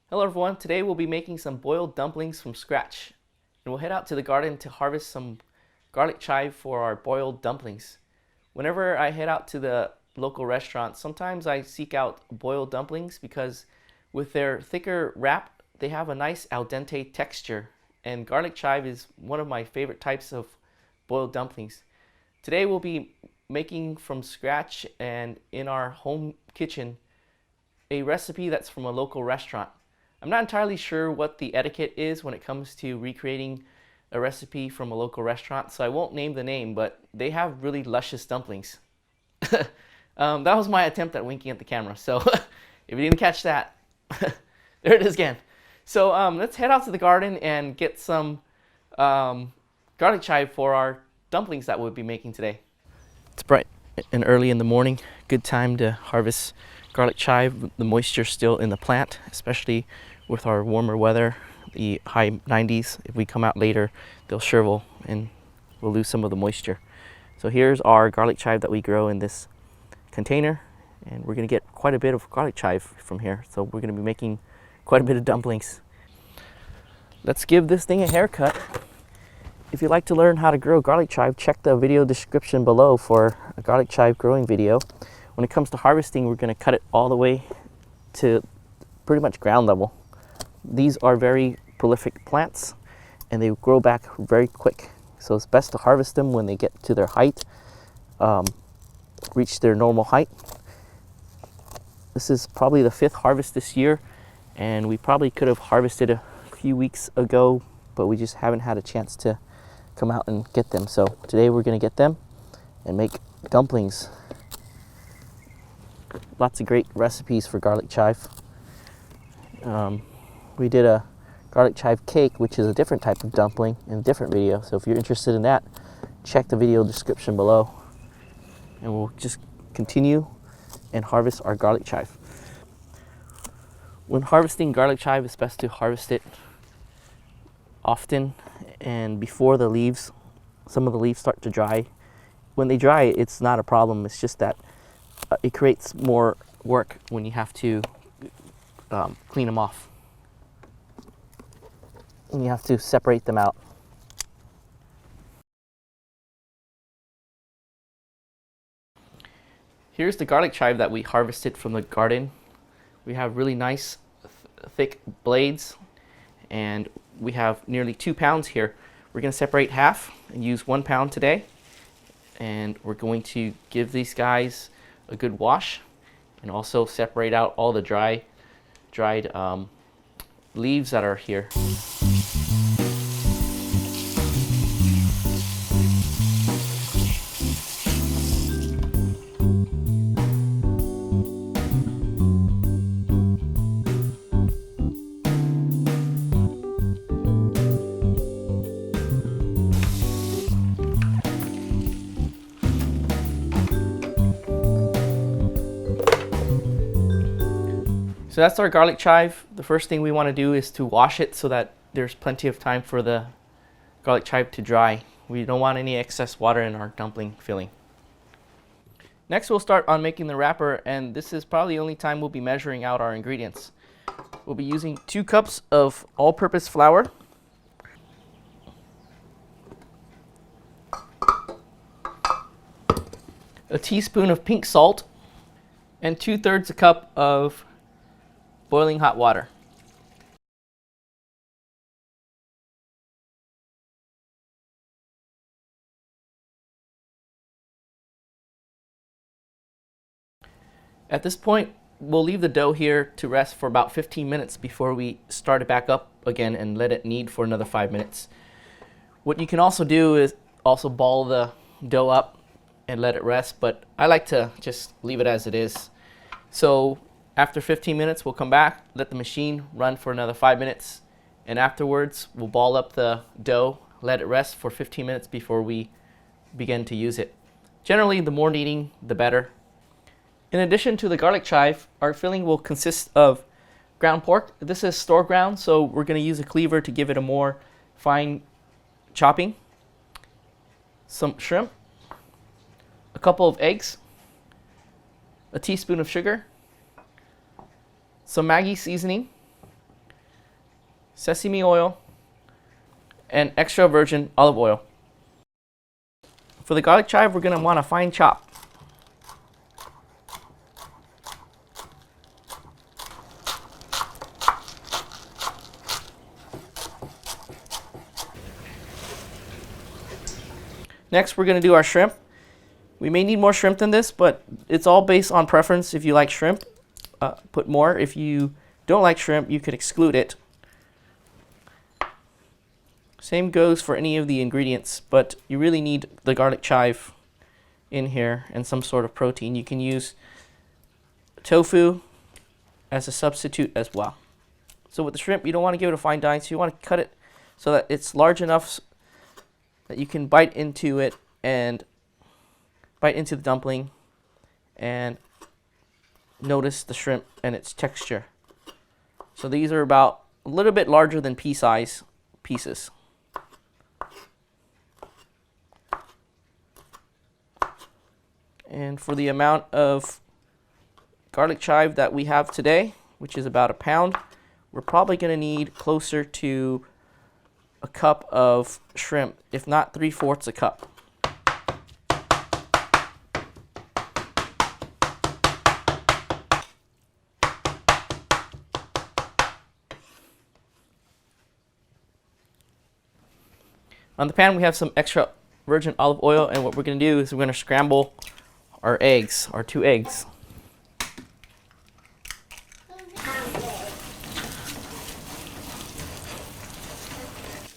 Hello everyone, today we'll be making some boiled dumplings from scratch. And we'll head out to the garden to harvest some garlic chive for our boiled dumplings. Whenever I head out to the local restaurant, sometimes I seek out boiled dumplings because with their thicker wrap, they have a nice al dente texture. And garlic chive is one of my favorite types of boiled dumplings. Today we'll be making from scratch and in our home kitchen a recipe that's from a local restaurant. I'm not entirely sure what the etiquette is when it comes to recreating a recipe from a local restaurant, so I won't name the name, but they have really luscious dumplings. That was my attempt at winking at the camera, so if you didn't catch that, there it is again. So let's head out to the garden and get some garlic chive for our dumplings that we'll be making today. It's bright and early in the morning, good time to harvest garlic chive. The moisture's still in the plant, especially with our warmer weather, the high 90s. If we come out later, they'll shrivel and we'll lose some of the moisture. So here's our garlic chive that we grow in this container, and we're gonna get quite a bit of garlic chive from here. So we're gonna be making quite a bit of dumplings. Let's give this thing a haircut. If you'd like to learn how to grow garlic chive, check the video description below for a garlic chive growing video. When it comes to harvesting, we're going to cut it all the way to pretty much ground level. These are very prolific plants and they grow back very quick. So it's best to harvest them when they get to their height, reach their normal height. This is probably the 5th harvest this year, and we probably could have harvested a few weeks ago, but we just haven't had a chance to come out and get them. So today we're going to get them and make dumplings. Lots of great recipes for garlic chive. We did a garlic chive cake, which is a different type of dumpling, in a different video. So if you're interested in that, check the video description below. And we'll just continue and harvest our garlic chive. When harvesting garlic chive, it's best to harvest it often and before the leaves, some of the leaves start to dry. When they dry, it's not a problem. It's just that it creates more work when you have to clean them off. And you have to separate them out. Here's the garlic chive that we harvested from the garden. We have really nice thick blades, and we have nearly 2 pounds here. We're going to separate half and use 1 pound today, and we're going to give these guys a good wash and also separate out all the dried leaves that are here. So that's our garlic chive. The first thing we want to do is to wash it so that there's plenty of time for the garlic chive to dry. We don't want any excess water in our dumpling filling. Next, we'll start on making the wrapper, and this is probably the only time we'll be measuring out our ingredients. We'll be using 2 cups of all-purpose flour, a teaspoon of pink salt, and 2/3 a cup of boiling hot water. At this point, we'll leave the dough here to rest for about 15 minutes before we start it back up again and let it knead for another 5 minutes. What you can also do is also ball the dough up and let it rest, but I like to just leave it as it is. So after 15 minutes, we'll come back, let the machine run for another 5 minutes, and afterwards, we'll ball up the dough, let it rest for 15 minutes before we begin to use it. Generally, the more kneading, the better. In addition to the garlic chive, our filling will consist of ground pork. This is store ground, so we're going to use a cleaver to give it a more fine chopping. Some shrimp, a couple of eggs, a teaspoon of sugar, some Maggi seasoning, sesame oil, and extra virgin olive oil. For the garlic chive, we're going to want a fine chop. Next, we're going to do our shrimp. We may need more shrimp than this, but it's all based on preference. If you like shrimp, put more. If you don't like shrimp, you could exclude it. Same goes for any of the ingredients, but you really need the garlic chive in here and some sort of protein. You can use tofu as a substitute as well. So with the shrimp, you don't want to give it a fine dine, so you want to cut it so that it's large enough that you can bite into it and bite into the dumpling and notice the shrimp and its texture. So these are about a little bit larger than pea size pieces. And for the amount of garlic chive that we have today, which is about a pound, we're probably going to need closer to a cup of shrimp, if not 3/4 a cup. On the pan, we have some extra virgin olive oil, and what we're going to do is we're going to scramble our eggs, our 2 eggs.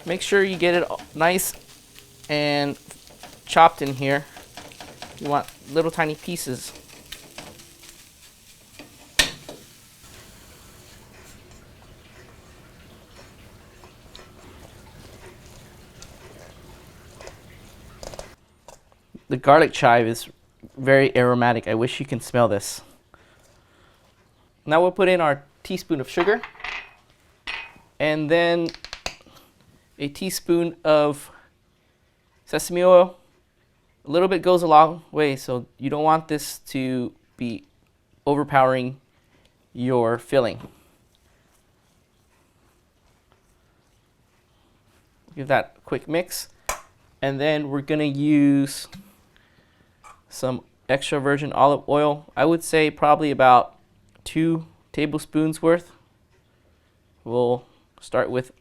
Make sure you get it nice and chopped in here. You want little tiny pieces. The garlic chive is very aromatic. I wish you can smell this. Now we'll put in our teaspoon of sugar and then a teaspoon of sesame oil. A little bit goes a long way, so you don't want this to be overpowering your filling. Give that a quick mix, and then we're going to use some extra virgin olive oil. I would say probably about 2 tablespoons worth. We'll start with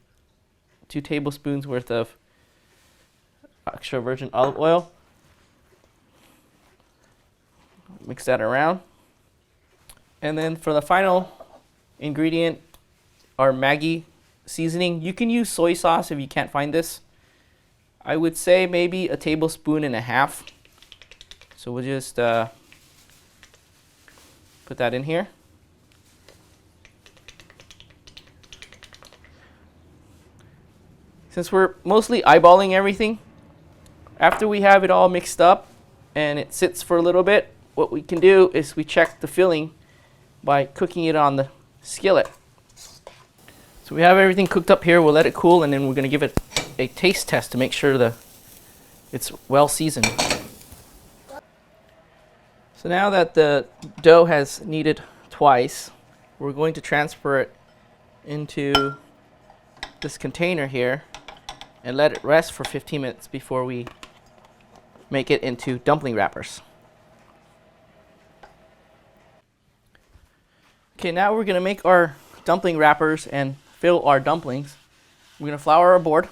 2 tablespoons worth of extra virgin olive oil. Mix that around. And then for the final ingredient, our Maggi seasoning. You can use soy sauce if you can't find this. I would say maybe 1.5 tablespoons. So we'll just put that in here. Since we're mostly eyeballing everything, after we have it all mixed up and it sits for a little bit, what we can do is we check the filling by cooking it on the skillet. So we have everything cooked up here. We'll let it cool, and then we're going to give it a taste test to make sure it's well seasoned. So now that the dough has kneaded twice, we're going to transfer it into this container here and let it rest for 15 minutes before we make it into dumpling wrappers. Okay, now we're going to make our dumpling wrappers and fill our dumplings. We're going to flour our board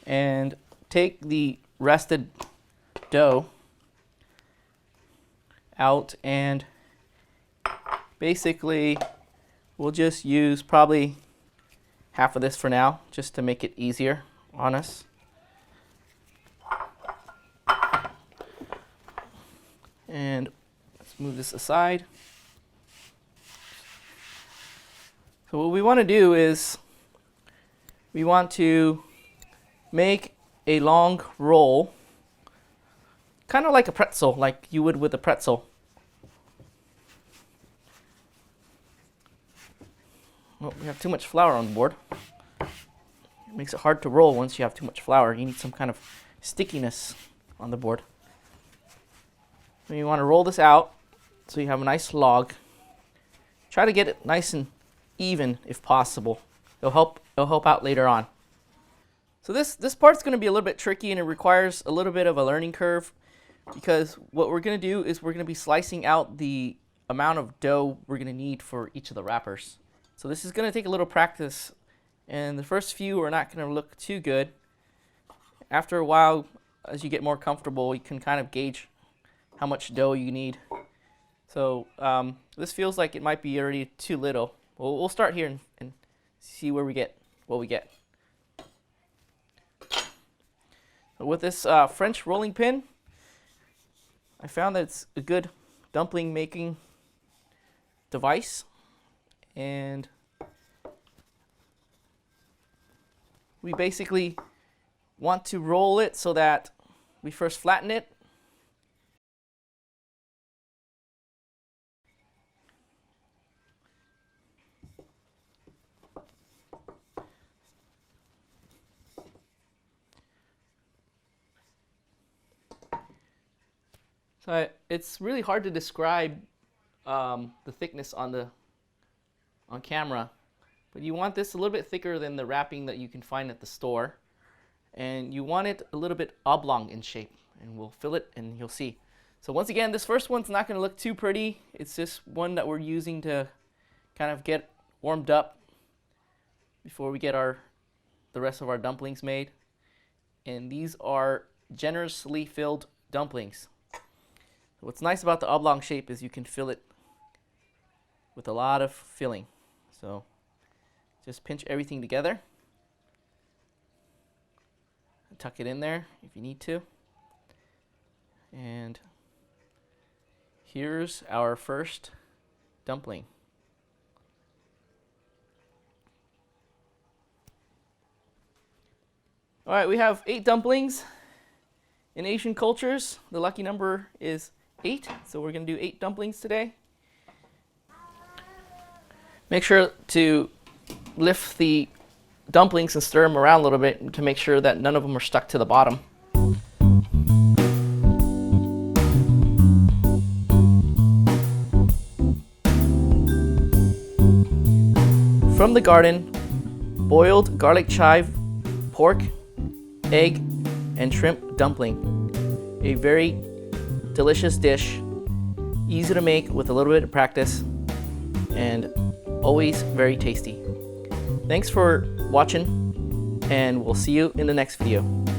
and take the rested dough out, and basically we'll just use probably half of this for now, just to make it easier on us. And let's move this aside. So what we want to do is we want to make a long roll, kind of like a pretzel, like you would with a pretzel. Well, we have too much flour on the board. It makes it hard to roll once you have too much flour. You need some kind of stickiness on the board. So you want to roll this out so you have a nice log. Try to get it nice and even if possible. It'll help out later on. So this part's going to be a little bit tricky, and it requires a little bit of a learning curve, because what we're going to do is we're going to be slicing out the amount of dough we're going to need for each of the wrappers. So this is going to take a little practice, and the first few are not going to look too good. After a while, as you get more comfortable, you can kind of gauge how much dough you need. So this feels like it might be already too little. We'll start here and see where we get what we get. With this French rolling pin, I found that it's a good dumpling making device, and we basically want to roll it so that we first flatten it. So it's really hard to describe the thickness on camera, but you want this a little bit thicker than the wrapping that you can find at the store, and you want it a little bit oblong in shape, and we'll fill it and you'll see. So once again, this first one's not going to look too pretty. It's just one that we're using to kind of get warmed up before we get the rest of our dumplings made. And these are generously filled dumplings. What's nice about the oblong shape is you can fill it with a lot of filling. So just pinch everything together. Tuck it in there if you need to. And here's our first dumpling. All right, we have 8 dumplings. In Asian cultures, the lucky number is 8, so we're going to do 8 dumplings today. Make sure to lift the dumplings and stir them around a little bit to make sure that none of them are stuck to the bottom. From the garden, boiled garlic chive, pork, egg, and shrimp dumpling. A very delicious dish, easy to make with a little bit of practice, and always very tasty. Thanks for watching, and we'll see you in the next video.